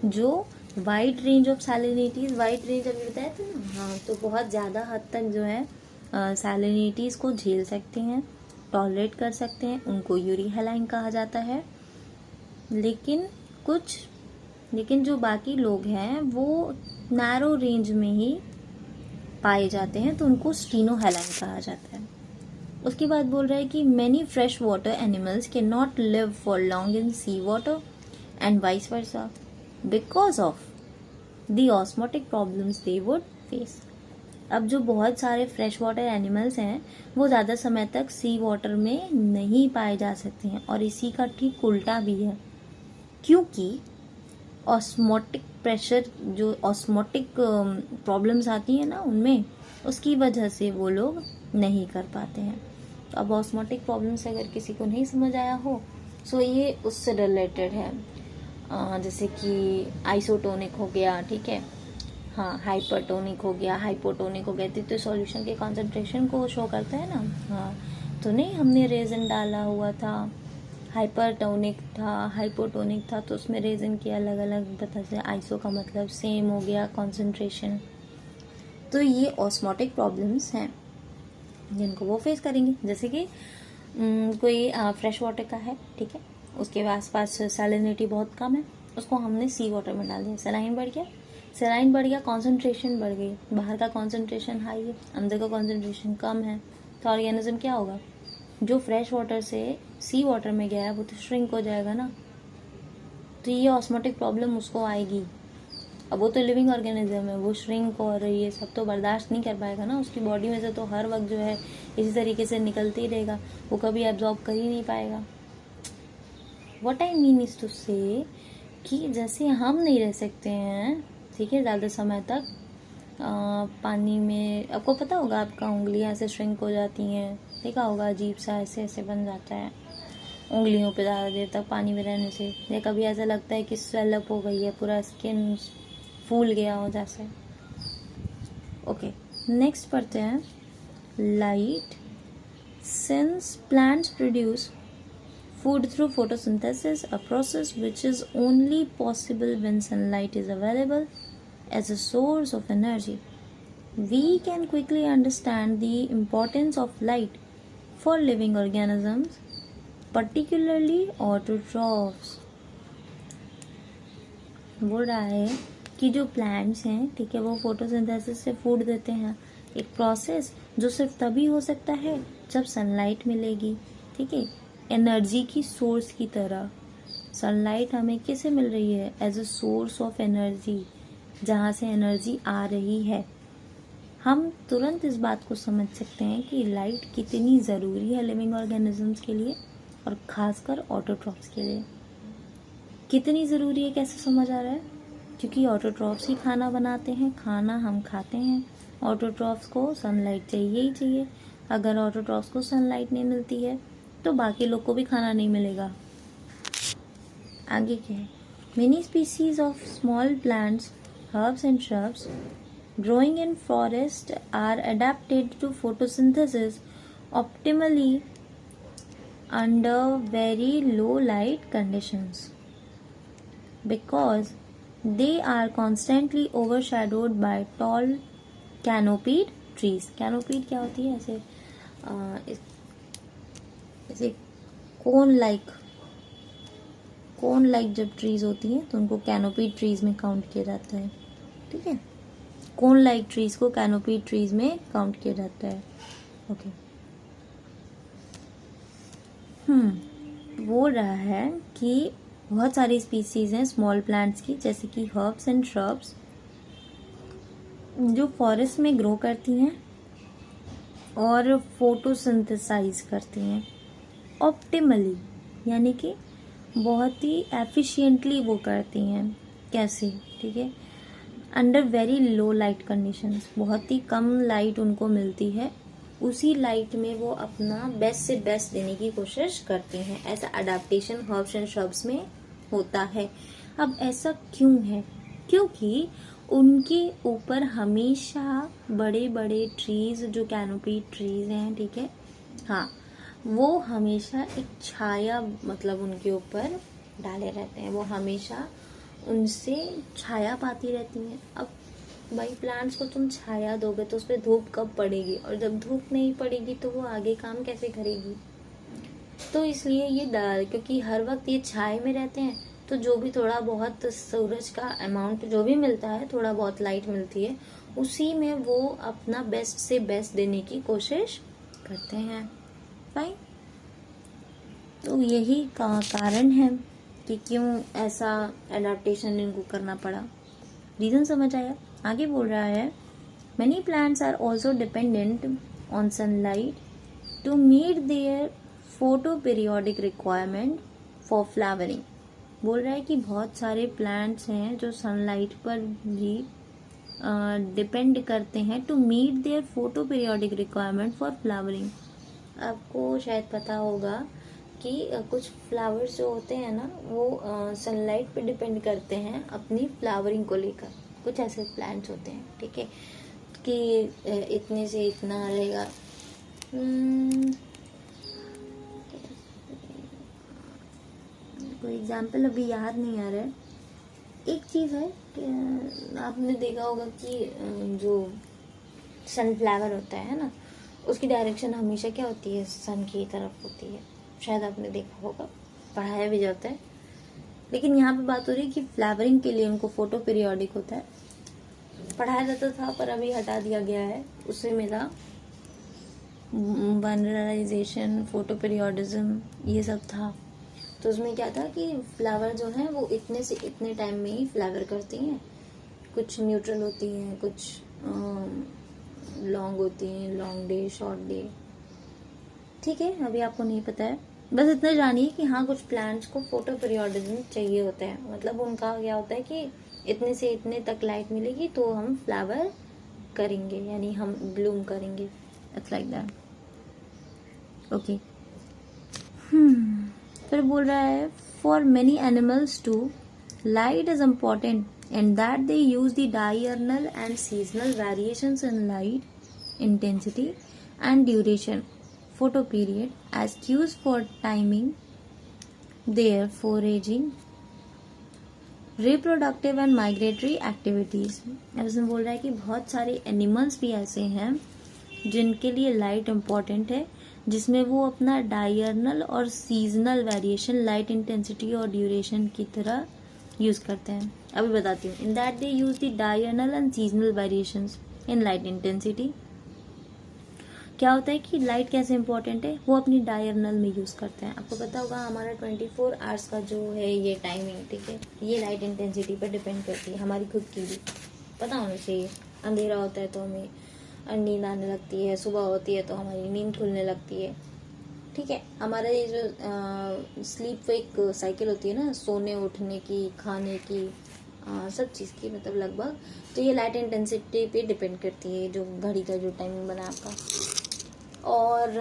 जो wide range of salinities, wide range अभी बताया था ना, हाँ, तो बहुत ज़्यादा हद तक जो है सैलिनिटीज को झेल सकते हैं, टॉलरेट कर सकते हैं, उनको यूरिहेलाइन कहा जाता है। लेकिन जो बाकी लोग हैं वो नैरो रेंज में ही पाए जाते हैं, तो उनको स्टीनोहेलाइन कहा जाता है। उसके बाद बोल रहा है कि many fresh water animals can not live for long in sea water and vice versa because of the osmotic problems they would face. अब जो बहुत सारे फ्रेश वाटर एनिमल्स हैं वो ज़्यादा समय तक सी वाटर में नहीं पाए जा सकते हैं, और इसी का ठीक उल्टा भी है, क्योंकि ऑस्मोटिक प्रेशर, जो ऑस्मोटिक प्रॉब्लम्स आती है ना उनमें, उसकी वजह से वो लोग नहीं कर पाते हैं। तो अब ऑस्मोटिक प्रॉब्लम्स अगर किसी को नहीं समझ आया हो, सो ये उससे रिलेटेड है, जैसे कि आइसोटोनिक हो गया, ठीक है, हाँ, हाइपरटोनिक हो गया, हाइपोटोनिक हो गया, तो सॉल्यूशन के कॉन्सेंट्रेशन को शो करता है ना। हाँ, तो नहीं, हमने रेजन डाला हुआ था, हाइपरटोनिक था, हाइपोटोनिक था, तो उसमें रेजन की अलग अलग पता चला, आइसो का मतलब सेम हो गया कॉन्सेंट्रेशन। तो ये ऑस्मोटिक प्रॉब्लम्स हैं जिनको वो फेस करेंगे। जैसे कि कोई फ्रेश वाटर का है, ठीक है, उसके आसपास सैलिनिटी बहुत कम है, उसको हमने सी वाटर में डाल दिया, सलाइन बढ़ गया, कॉन्सेंट्रेशन बढ़ गई, बाहर का कॉन्सेंट्रेशन हाई है, अंदर का कॉन्सेंट्रेशन कम है, तो ऑर्गेनिज्म क्या होगा, जो फ्रेश वाटर से सी वाटर में गया है वो तो श्रिंक हो जाएगा ना, तो ये ऑस्मोटिक प्रॉब्लम उसको आएगी। अब वो तो लिविंग ऑर्गेनिज्म है, वो श्रिंक और ये सब तो बर्दाश्त नहीं कर पाएगा ना, उसकी बॉडी में से तो हर वक्त जो है इसी तरीके से निकलते ही रहेगा, वो कभी एब्जॉर्ब कर ही नहीं पाएगा। What I mean is to say कि जैसे हम नहीं रह सकते हैं, ठीक है, ज़्यादा समय तक, पानी में, आपको पता होगा आपका उंगलियां ऐसे श्रिंक हो जाती हैं, देखा होगा, अजीब सा ऐसे ऐसे बन जाता है उंगलियों पे ज़्यादा देर तक पानी में रहने से, या कभी ऐसा लगता है कि स्वेलअप हो गई है, पूरा स्किन फूल गया हो जैसे। ओके, नेक्स्ट पढ़ते हैं light. Since plants produce food through photosynthesis, a process which is only possible when sunlight is available as a source of energy, we can quickly understand the importance of light for living organisms, particularly autotrophs. बोल रहा है कि जो प्लांट्स हैं, ठीक है, वो फोटोसिंथेसिस से फूड देते हैं, एक प्रोसेस जो सिर्फ तभी हो सकता है जब सनलाइट मिलेगी, ठीक है, एनर्जी की सोर्स की तरह। सनलाइट हमें कैसे मिल रही है? As a source of energy, जहाँ से एनर्जी आ रही है। हम तुरंत इस बात को समझ सकते हैं कि लाइट कितनी ज़रूरी है लिविंग ऑर्गेनिजम्स के लिए, और ख़ासकर ऑटोट्रॉफ्स के लिए कितनी ज़रूरी है। कैसे समझ आ रहा है? क्योंकि ऑटोट्रॉफ्स ही खाना बनाते हैं, खाना हम खाते हैं, ऑटोट्रॉफ्स को सनलाइट चाहिए ही चाहिए। अगर ऑटोट्रॉफ्स को सनलाइट नहीं मिलती है तो बाकी लोग को भी खाना नहीं मिलेगा। आगे क्या है? Many species of small plants, herbs and shrubs growing in forest are adapted to photosynthesis optimally under very low light conditions because they are constantly overshadowed by tall canopied trees. Canopied क्या होती है? ऐसे कोन लाइक जब ट्रीज होती हैं तो उनको कैनोपी ट्रीज में काउंट किया जाता है, ठीक है। कोन लाइक ट्रीज को कैनोपी ट्रीज में काउंट किया जाता है। ओके, बोल रहा है कि बहुत सारी स्पीसीज हैं स्मॉल प्लांट्स की, जैसे कि हर्ब्स एंड श्रब्स, जो फॉरेस्ट में ग्रो करती हैं और फोटोसिंथेसाइज करती हैं ऑप्टिमली, यानी कि बहुत ही एफिशिएंटली वो करती हैं। कैसे? ठीक है, under very low light conditions, बहुत ही कम लाइट उनको मिलती है, उसी लाइट में वो अपना बेस्ट से बेस्ट देने की कोशिश करती हैं। ऐसा अडेप्टेशन हर्ब्स एंड श्रब्स में होता है। अब ऐसा क्यों है? क्योंकि उनके ऊपर हमेशा बड़े बड़े ट्रीज, जो कैनोपी ट्रीज हैं, ठीक है, हाँ, वो हमेशा एक छाया, मतलब उनके ऊपर डाले रहते हैं, वो हमेशा उनसे छाया पाती रहती हैं। अब भाई प्लांट्स को तुम छाया दोगे तो उस पर धूप कब पड़ेगी, और जब धूप नहीं पड़ेगी तो वो आगे काम कैसे करेगी? तो इसलिए ये क्योंकि हर वक्त ये छाए में रहते हैं, तो जो भी थोड़ा बहुत सूरज का अमाउंट जो भी मिलता है, थोड़ा बहुत लाइट मिलती है, उसी में वो अपना बेस्ट से बेस्ट देने की कोशिश करते हैं। फाइन, तो यही कारण है कि क्यों ऐसा एडाप्टेशन इनको करना पड़ा। रीजन समझ आया? आगे बोल रहा है, many plants are also dependent on sunlight to meet their photoperiodic requirement for flowering. बोल रहा है कि बहुत सारे प्लांट्स हैं जो सनलाइट पर भी डिपेंड करते हैं to meet their photoperiodic requirement for flowering. आपको शायद पता होगा कि कुछ फ्लावर्स जो होते हैं ना, वो सनलाइट पे डिपेंड करते हैं अपनी फ्लावरिंग को लेकर। कुछ ऐसे प्लांट्स होते हैं, ठीक है, कि इतने से इतना रहेगा। कोई एग्जाम्पल अभी याद नहीं आ रहा है। एक चीज़ है कि आपने देखा होगा कि जो सनफ्लावर होता है ना, उसकी डायरेक्शन हमेशा क्या होती है? सन की तरफ होती है। शायद आपने देखा होगा, पढ़ाया भी जाता है। लेकिन यहाँ पे बात हो रही है कि फ्लावरिंग के लिए उनको फोटो पीरियोडिक होता है। पढ़ाया जाता था पर अभी हटा दिया गया है, उससे मिला वनराइजेशन, फोटो पीरियोडिज्म, ये सब था। तो उसमें क्या था कि फ्लावर जो है वो इतने से इतने टाइम में ही फ्लावर करती हैं। कुछ न्यूट्रल होती हैं, कुछ लॉन्ग होती हैं, लॉन्ग डे, शॉर्ट डे, ठीक है। अभी आपको नहीं पता है, बस इतना जानिए कि हाँ, कुछ प्लांट्स को फोटो पीरियोडिज्म चाहिए होता है। मतलब उनका क्या होता है कि इतने से इतने तक लाइट मिलेगी तो हम फ्लावर करेंगे, यानी हम ब्लूम करेंगे, इट्स लाइक दैट। ओके, फिर बोल रहा है for many animals too light is important and that they use the diurnal and seasonal variations in light intensity and duration photo period as cues for timing their foraging, reproductive and migratory activities। अब इसमें बोल रहा है कि बहुत सारे एनिमल्स भी ऐसे हैं जिनके लिए लाइट इम्पॉर्टेंट है, जिसमें वो अपना डायर्नल और सीजनल वेरिएशन लाइट इंटेंसिटी और ड्यूरेशन की तरह यूज करते हैं। अभी बताती हूँ। In that they use the diurnal and seasonal variations in light intensity. क्या होता है कि लाइट कैसे इंपॉर्टेंट है, वो अपनी डायर्नल में यूज करते हैं। आपको पता होगा हमारा 24 आवर्स का जो है ये टाइमिंग, ठीक है, ये लाइट इंटेंसिटी पर डिपेंड करती है, हमारी खुद की भी पता होना चाहिए। अंधेरा होता है तो हमें नींद आने लगती है, सुबह होती है तो हमारी नींद खुलने लगती है, ठीक है। हमारा ये जो स्लीप एक साइकिल होती है ना, सोने उठने की, खाने की, सब चीज़ की, मतलब लगभग, तो ये लाइट इंटेंसिटी पे डिपेंड करती है, जो घड़ी का जो टाइमिंग बना आपका। और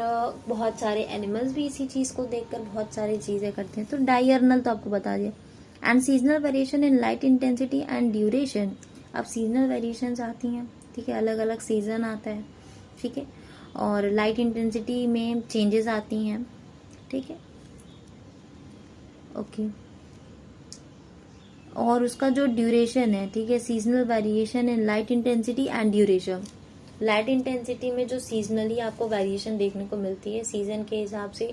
बहुत सारे एनिमल्स भी इसी चीज़ को देखकर बहुत सारी चीज़ें करते हैं। तो डायर्नल तो आपको बता दिया, and seasonal variation in light intensity and duration. अब सीजनल वेरिएशंस आती हैं, ठीक है, अलग अलग सीजन आता है, ठीक है, और लाइट इंटेंसिटी में चेंजेस आती हैं, ठीक है, ओके। और उसका जो ड्यूरेशन है, ठीक है, seasonal variation in light intensity and duration. Light intensity में जो सीजनली आपको वेरिएशन देखने को मिलती है, सीजन के हिसाब से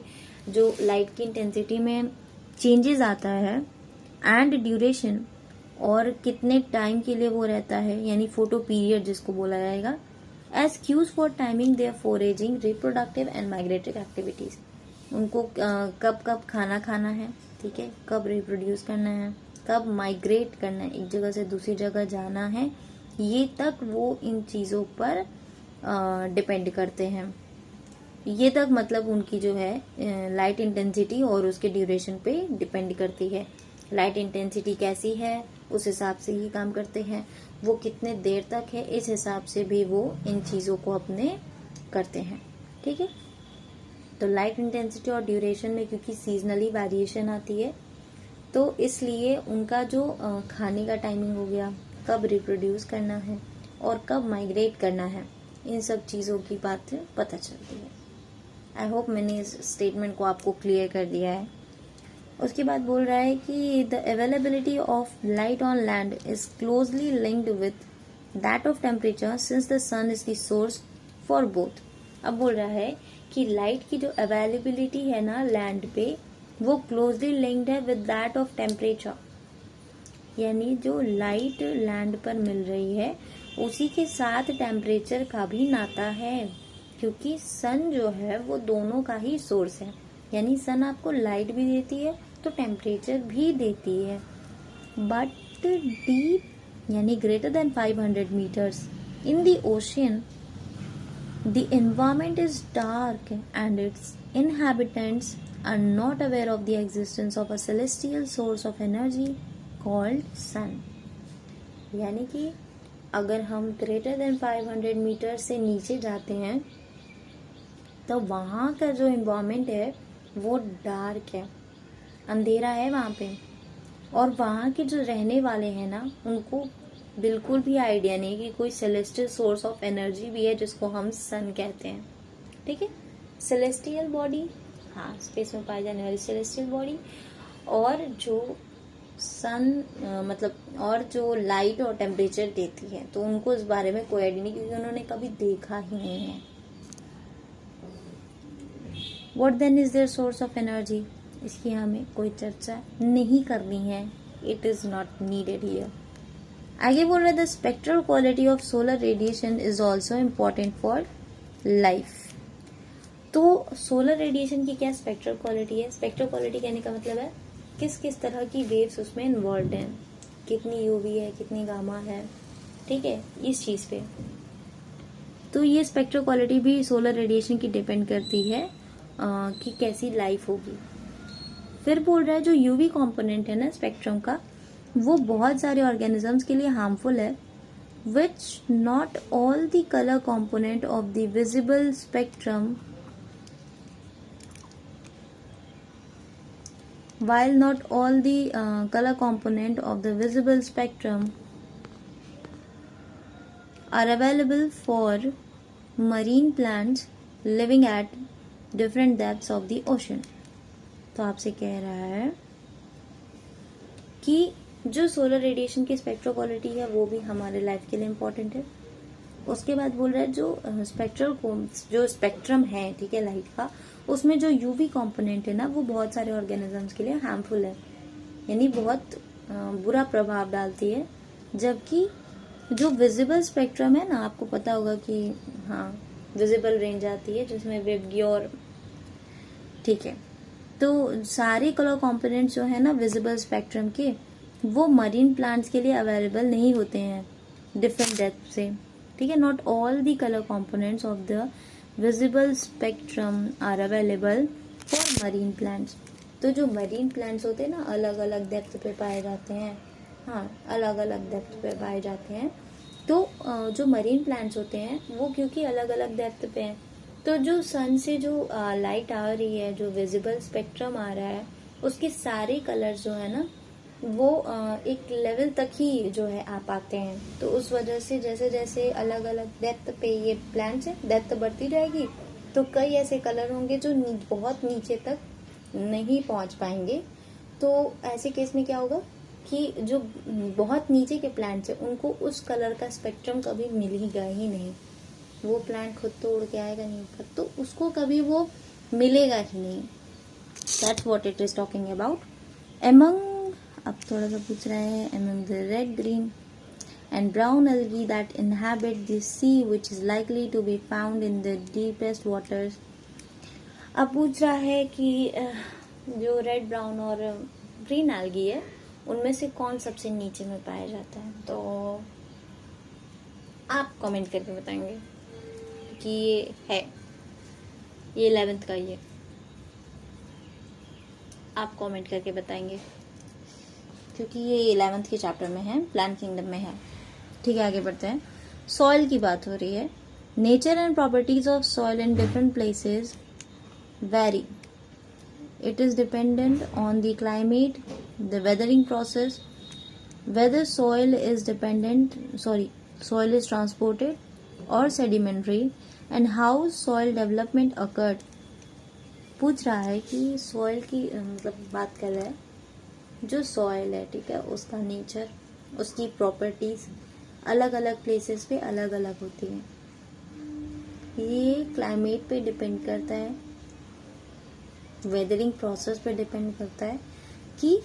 जो लाइट की इंटेंसिटी में चेंजेस आता है, एंड ड्यूरेशन, और कितने टाइम के लिए वो रहता है, यानी फोटो पीरियड जिसको बोला जाएगा, as cues for timing their foraging, reproductive and migratory activities. उनको कब कब खाना खाना है, ठीक है, कब रिप्रोड्यूस करना है, कब माइग्रेट करना है, एक जगह से दूसरी जगह जाना है, ये तक वो इन चीज़ों पर डिपेंड करते हैं। ये तक मतलब उनकी जो है लाइट इंटेंसिटी और उसके ड्यूरेशन पे डिपेंड करती है। लाइट इंटेंसिटी कैसी है उस हिसाब से ही काम करते हैं, वो कितने देर तक है इस हिसाब से भी वो इन चीज़ों को अपने करते हैं, ठीक है। तो लाइट इंटेंसिटी और ड्यूरेशन में क्योंकि सीजनली वेरिएशन आती है, तो इसलिए उनका जो खाने का टाइमिंग हो गया, कब रिप्रोड्यूस करना है और कब माइग्रेट करना है, इन सब चीज़ों की बात पता चलती है। आई होप मैंने इस स्टेटमेंट को आपको क्लियर कर दिया है। उसके बाद बोल रहा है कि the availability of light on land is closely linked with that of temperature since the sun is the source for both. अब बोल रहा है कि लाइट की जो अवेलेबिलिटी है ना लैंड पे, वो क्लोजली लिंक्ड है विद दैट ऑफ टेम्परेचर, यानी जो लाइट लैंड पर मिल रही है उसी के साथ टेम्परेचर का भी नाता है, क्योंकि सन जो है वो दोनों का ही सोर्स है, यानी सन आपको लाइट भी देती है तो टेम्परेचर भी देती है। बट डीप यानी greater than 500 metres in the ocean the environment is dark and its inhabitants are not aware of the existence of a celestial source of energy called sun। यानी कि अगर हम ग्रेटर देन 500 मीटर से नीचे जाते हैं तो वहाँ का जो इन्वायरमेंट है वो डार्क है, अंधेरा है वहाँ पे, और वहाँ के जो रहने वाले हैं ना उनको बिल्कुल भी आइडिया नहीं कि कोई सेलेस्टियल सोर्स ऑफ एनर्जी भी है जिसको हम सन कहते हैं, ठीक है। सेलेस्टियल बॉडी, हाँ, स्पेस में पाई जाने वाली सेलेस्टियल बॉडी, और जो सन मतलब और जो लाइट और टेम्परेचर देती है, तो उनको इस बारे में कोई आइडिया नहीं, क्योंकि उन्होंने कभी देखा ही नहीं है। What then is their source of energy, इसकी हमें कोई चर्चा नहीं करनी है, it is not needed here. आगे बोल रहे the spectral quality of solar radiation is also important for life. तो सोलर रेडिएशन की क्या स्पेक्ट्रल क्वालिटी है? स्पेक्ट्रल क्वालिटी कहने का मतलब है किस किस तरह की वेव्स उसमें इन्वॉल्व हैं, कितनी यूवी है, कितनी गामा है, ठीक है, इस चीज पे। तो ये स्पेक्ट्रल क्वालिटी भी सोलर रेडिएशन की डिपेंड करती है कि कैसी लाइफ होगी। फिर बोल रहा है जो यूवी कंपोनेंट है ना स्पेक्ट्रम का, वो बहुत सारे ऑर्गेनिजम्स के लिए हार्मफुल है, which not all the color component of the visible spectrum while not all the color component of the visible spectrum are available for marine plants living at different depths of the ocean. तो आपसे कह रहा है कि जो सोलर रेडिएशन की स्पेक्ट्रल क्वालिटी है वो भी हमारे लाइफ के लिए इम्पोर्टेंट है। उसके बाद बोल रहा है जो स्पेक्ट्रम है, ठीक है, लाइट का, उसमें जो यूवी कंपोनेंट है ना वो बहुत सारे ऑर्गेनिजम्स के लिए हार्मफुल है, यानी बहुत बुरा प्रभाव डालती है। जबकि जो विजिबल स्पेक्ट्रम है ना, आपको पता होगा कि हाँ विजिबल रेंज आती है जिसमें वेबग्योर, ठीक है, तो सारे कलर कंपोनेंट्स जो है ना विजिबल स्पेक्ट्रम के वो मरीन प्लांट्स के लिए अवेलेबल नहीं होते हैं डिफरेंट डेप्थ से, ठीक है। Not all the colour components of the visible spectrum are available for marine plants. तो जो मरीन प्लांट्स होते हैं ना अलग अलग डेप्थ पे पाए जाते हैं, हाँ अलग अलग डेप्थ पे पाए जाते हैं। तो जो मरीन प्लांट्स होते हैं वो क्योंकि अलग अलग डेप्थ पे हैं, तो जो सन से जो लाइट आ रही है, जो विजिबल स्पेक्ट्रम आ रहा है, उसके सारे कलर्स जो है ना वो एक लेवल तक ही जो है आ पाते हैं। तो उस वजह से जैसे जैसे अलग अलग डेप्थ पे ये प्लांट्स है, डेप्थ बढ़ती जाएगी तो कई ऐसे कलर होंगे जो बहुत नीचे तक नहीं पहुंच पाएंगे। तो ऐसे केस में क्या होगा कि जो बहुत नीचे के प्लांट्स है उनको उस कलर का स्पेक्ट्रम कभी मिलेगा ही नहीं। वो प्लांट खुद तो उड़ के आएगा नहीं ऊपर, तो उसको कभी वो मिलेगा ही नहीं। That's what it is talking about. Among, अब थोड़ा सा पूछ रहा है, among the red, green and brown algae that inhabit the sea which is likely to be found in the deepest waters। अब पूछ रहा है कि जो रेड, ब्राउन और ग्रीन एल्गी है उनमें से कौन सबसे नीचे में पाया जाता है। तो आप कमेंट करके बताएंगे कि ये है, ये 11th का ही है, आप कमेंट करके बताएंगे क्योंकि ये 11th के चैप्टर में है, प्लांट किंगडम में है। ठीक है, आगे बढ़ते हैं। सॉइल की बात हो रही है। Nature and properties of soil in different places vary. It is dependent on the climate, the weathering process, whether soil is transported or sedimentary, and how soil development occurred। पूछ रहा है कि सॉइल की मतलब बात कर रहा है, जो सॉइल है, ठीक है, उसका नेचर, उसकी प्रॉपर्टीज अलग अलग प्लेसेस पे अलग अलग होती हैं। ये क्लाइमेट पे डिपेंड करता है, वेदरिंग प्रोसेस पे डिपेंड करता है कि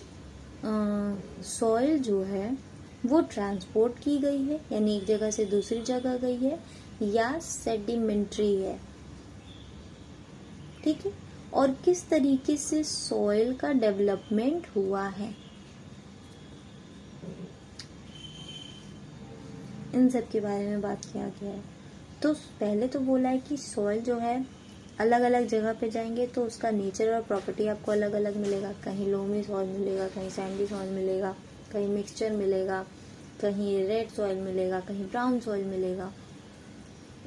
सॉइल जो है वो ट्रांसपोर्ट की गई है, यानी एक जगह से दूसरी जगह गई है, या सेडिमेंट्री है, ठीक है, और किस तरीके से सॉइल का डेवलपमेंट हुआ है, इन सब के बारे में बात किया गया है। तो पहले तो बोला है कि सॉइल जो है अलग अलग जगह पे जाएंगे तो उसका नेचर और प्रॉपर्टी आपको अलग अलग मिलेगा। कहीं लोमी सॉइल मिलेगा, कहीं सैंडी सॉइल मिलेगा, कहीं मिक्सचर मिलेगा, कहीं रेड सॉइल मिलेगा, कहीं ब्राउन सॉइल मिलेगा।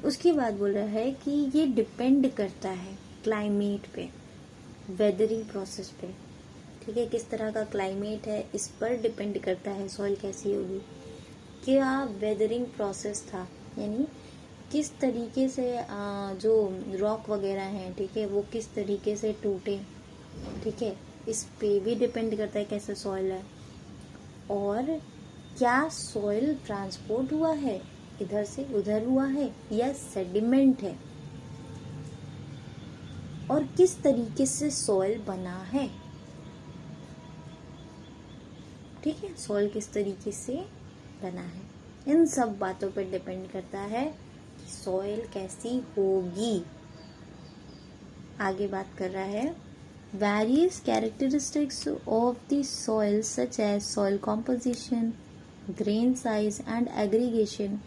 उसके बाद बोल रहा है कि ये डिपेंड करता है क्लाइमेट पे, वेदरिंग प्रोसेस पे, ठीक है, किस तरह का क्लाइमेट है इस पर डिपेंड करता है सॉइल कैसी होगी, क्या वेदरिंग प्रोसेस था, यानी किस तरीके से जो रॉक वगैरह हैं, ठीक है, वो किस तरीके से टूटे, ठीक है, इस पे भी डिपेंड करता है कैसे सॉइल है। और क्या सॉइल ट्रांसपोर्ट हुआ है, इधर से उधर हुआ है, या सेडिमेंट है, और किस तरीके से सॉइल बना है, ठीक है, सॉइल किस तरीके से बना है, इन सब बातों पर डिपेंड करता है सॉइल कैसी होगी। आगे बात कर रहा है, various characteristics of the soil such as soil composition, grain size and aggregation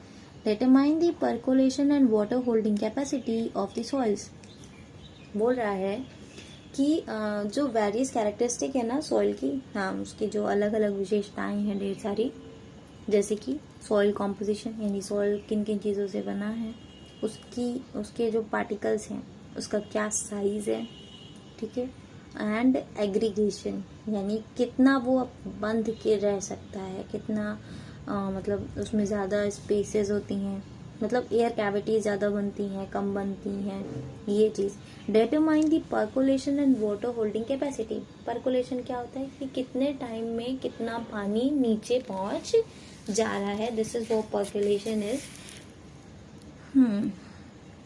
determine the percolation and water holding capacity of the soils. बोल रहा है कि जो वेरियस कैरेक्टरिस्टिक है ना सॉइल की, हाँ उसकी जो अलग अलग विशेषताएं हैं ढेर सारी, जैसे कि सॉइल कॉम्पोजिशन, यानी सॉइल किन किन चीज़ों से बना है, उसके जो पार्टिकल्स हैं उसका क्या साइज है, ठीक है। एंड एग्रीगेशन, यानी कितना वो बंध के रह सकता है, कितना मतलब उसमें ज़्यादा स्पेसेस होती हैं, मतलब एयर कैविटीज ज़्यादा बनती हैं, कम बनती हैं, ये चीज़। Determine the percolation and water holding capacity. Percolation क्या होता है कि कितने टाइम में कितना पानी नीचे पहुंच जा रहा है, this is what percolation is.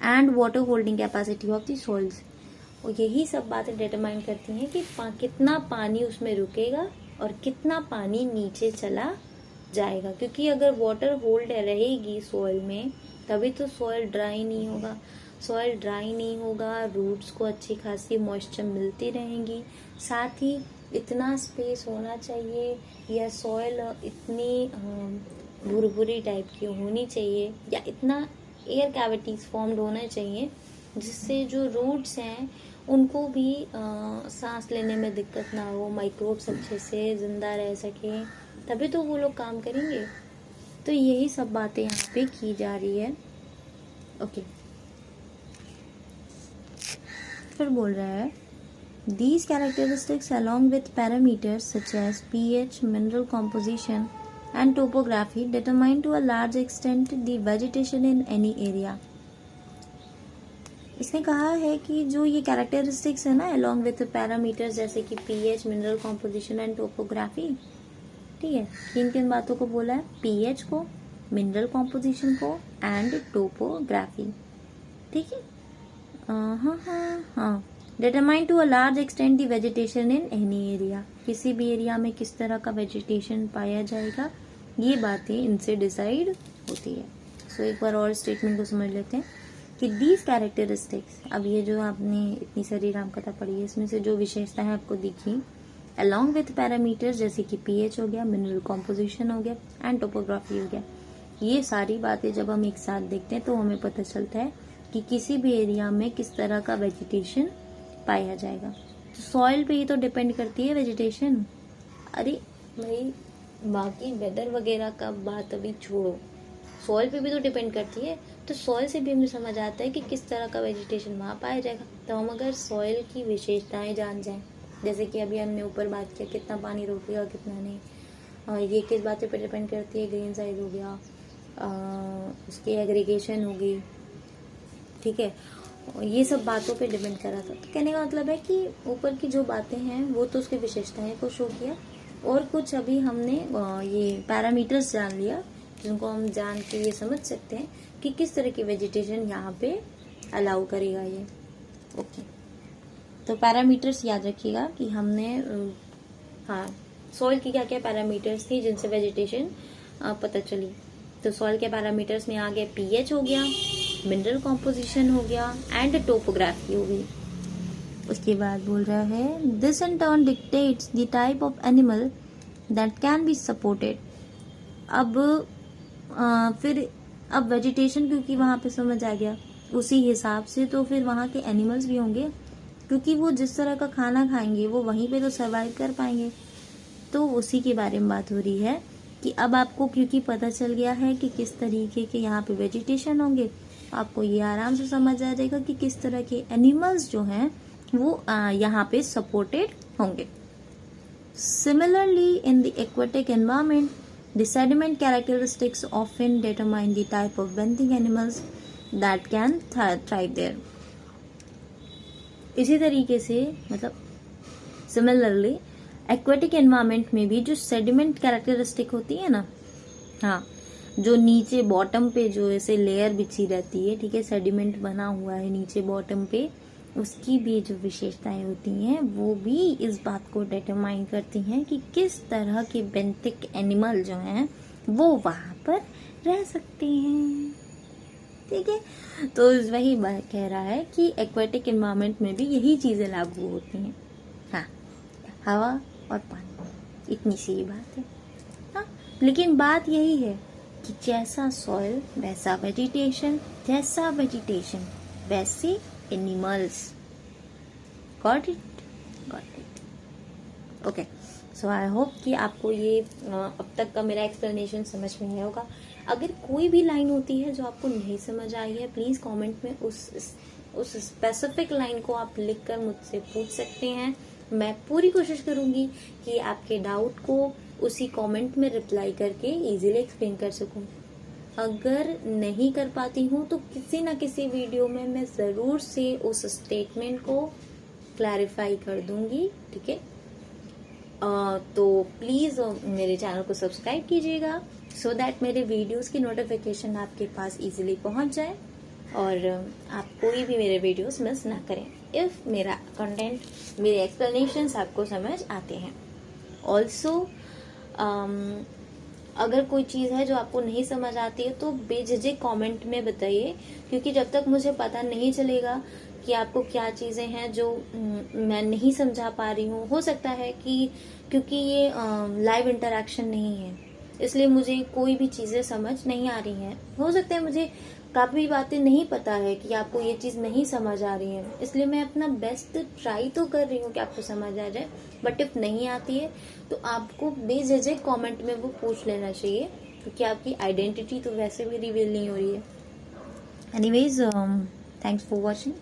And water holding capacity of the soils, और यही सब बातें डिटरमाइन करती हैं कि कितना पानी उसमें रुकेगा और कितना पानी नीचे चला जाएगा। क्योंकि अगर वाटर होल्ड रहेगी सॉइल में तभी तो सॉइल ड्राई नहीं होगा। सॉइल ड्राई नहीं होगा, रूट्स को अच्छी खासी मॉइस्चर मिलती रहेंगी। साथ ही इतना स्पेस होना चाहिए, या सॉइल इतनी भुरभुरी टाइप की होनी चाहिए, या इतना एयर कैविटीज फॉर्म्ड होना चाहिए जिससे जो रूट्स हैं उनको भी सांस लेने में दिक्कत ना हो, माइक्रोब्स अच्छे से जिंदा रह सके, तभी तो वो लोग काम करेंगे। तो यही सब बातें यहाँ पे की जा रही है। ओके, फिर बोल रहा है these characteristics along with parameters such as pH, mineral composition and topography determine to a large extent the vegetation in any area। इसने कहा है कि जो ये कैरेक्टरिस्टिक्स है ना along with parameters जैसे कि pH, mineral composition and topography, ठीक है, किन किन बातों को बोला है, pH को, मिनरल कॉम्पोजिशन को एंड टोपोग्राफी, ठीक है। हाँ, determine to a large extent the vegetation in any area, किसी भी एरिया में किस तरह का वेजिटेशन पाया जाएगा, ये बातें इनसे डिसाइड होती है। सो एक बार और स्टेटमेंट को समझ लेते हैं कि दीज कैरेक्टरिस्टिक्स, अब ये जो आपने इतनी सारी रामकथा पढ़ी है इसमें से जो विशेषताएं आपको दिखी, अलॉन्ग विथ पैरामीटर्स जैसे कि पीएच हो गया, मिनरल कॉम्पोजिशन हो गया एंड टोपोग्राफी हो गया, ये सारी बातें जब हम एक साथ देखते हैं तो हमें पता चलता है कि किसी भी एरिया में किस तरह का वेजिटेशन पाया जाएगा। तो सॉइल पे ही तो डिपेंड करती है वेजिटेशन। अरे भाई, बाकी वेदर वगैरह का बात अभी छोड़ो, सॉइल पे भी तो डिपेंड करती है। तो सॉइल से भी हमें समझ आता है कि किस तरह का वेजिटेशन वहाँ पाया जाएगा। तो हम अगर सॉइल की विशेषताएं जान जाएं, जैसे कि अभी हमने ऊपर बात किया कितना पानी रोकेगा कितना नहीं, और ये किस बातें पर डिपेंड करती है, ग्रेन साइज हो गया, उसकी एग्रीगेशन होगी, ठीक है, ये सब बातों पे डिपेंड करा था। तो कहने का मतलब है कि ऊपर की जो बातें हैं वो तो उसकी विशेषताएं को शो किया, और कुछ अभी हमने ये पैरामीटर्स जान लिया जिनको हम जान के ये समझ सकते हैं कि किस तरह की वेजिटेशन यहाँ पे अलाउ करेगा ये। ओके, तो पैरामीटर्स याद रखिएगा कि हमने हाँ सॉइल की क्या क्या पैरामीटर्स थी जिनसे वेजिटेशन पता चली। तो सॉइल के पैरामीटर्स में आ गए पीएच हो गया, मिनरल कॉम्पोजिशन हो गया एंड टोपोग्राफी हो गई। उसके बाद बोल रहा है this in turn dictates the type of animal that can be supported. अब फिर अब वेजिटेशन क्योंकि वहां पे समझ आ गया, उसी हिसाब से तो फिर वहां के एनिमल्स भी होंगे, क्योंकि वो जिस तरह का खाना खाएंगे वो वहीं पे तो सरवाइव कर पाएंगे। तो उसी के बारे में बात हो रही है कि अब आपको क्योंकि पता चल गया है कि किस तरीके के यहाँ पे वेजिटेशन होंगे, आपको ये आराम से समझ आ जाएगा कि किस तरह के एनिमल्स जो हैं वो यहाँ पे सपोर्टेड होंगे। Similarly, in the aquatic environment, the sediment characteristics often determine the type of benthic animals that can thrive there. इसी तरीके से मतलब सिमिलरली एक्वेटिक एनवायरनमेंट में भी जो सेडिमेंट कैरेक्टरिस्टिक होती है ना, हाँ, जो नीचे बॉटम पे जो ऐसे लेयर बिछी रहती है, ठीक है, सेडिमेंट बना हुआ है नीचे बॉटम पे, उसकी भी जो विशेषताएं होती हैं वो भी इस बात को डिटरमाइन करती हैं कि किस तरह के बेंथिक एनिमल जो हैं वो वहां पर रह सकते हैं, ठीक है। तो वही बात कह रहा है कि एक्वेटिक एनवायरनमेंट में भी यही चीजें लागू होती हैं, हाँ, हवा और पानी, इतनी सी बात है। हाँ, लेकिन बात यही है कि जैसा सॉइल वैसा वेजिटेशन, जैसा वेजिटेशन वैसे animals. Got it? Okay. So I hope कि आपको ये अब तक का मेरा एक्सप्लेनेशन समझ में आया होगा। अगर कोई भी लाइन होती है जो आपको नहीं समझ आई है, प्लीज़ कमेंट में उस स्पेसिफिक लाइन को आप लिखकर मुझसे पूछ सकते हैं। मैं पूरी कोशिश करूंगी कि आपके डाउट को उसी कमेंट में रिप्लाई करके इजीली एक्सप्लेन कर सकूं। अगर नहीं कर पाती हूँ तो किसी ना किसी वीडियो में मैं ज़रूर से उस स्टेटमेंट को क्लैरिफाई कर दूंगी, ठीक है। तो प्लीज़ मेरे चैनल को सब्सक्राइब कीजिएगा सो दैट मेरे वीडियोस की नोटिफिकेशन आपके पास इजीली पहुंच जाए और आप कोई भी मेरे वीडियोस मिस ना करें इफ़ मेरा कंटेंट, मेरे एक्सप्लेनेशंस आपको समझ आते हैं। ऑल्सो अगर कोई चीज़ है जो आपको नहीं समझ आती है तो बेझिझक कमेंट में बताइए, क्योंकि जब तक मुझे पता नहीं चलेगा कि आपको क्या चीज़ें हैं जो मैं नहीं समझा पा रही हूँ, हो सकता है कि क्योंकि ये लाइव इंटरेक्शन नहीं है इसलिए मुझे कोई भी चीज़ें समझ नहीं आ रही हैं। हो सकता है मुझे काफ़ी बातें नहीं पता है कि आपको ये चीज़ नहीं समझ आ रही है, इसलिए मैं अपना बेस्ट ट्राई तो कर रही हूँ कि आपको समझ आ जाए। बट इफ नहीं आती है तो आपको बेझिझक कमेंट में वो पूछ लेना चाहिए, क्योंकि आपकी आइडेंटिटी तो वैसे भी रिवील नहीं हो रही है। Anyways, thanks for watching.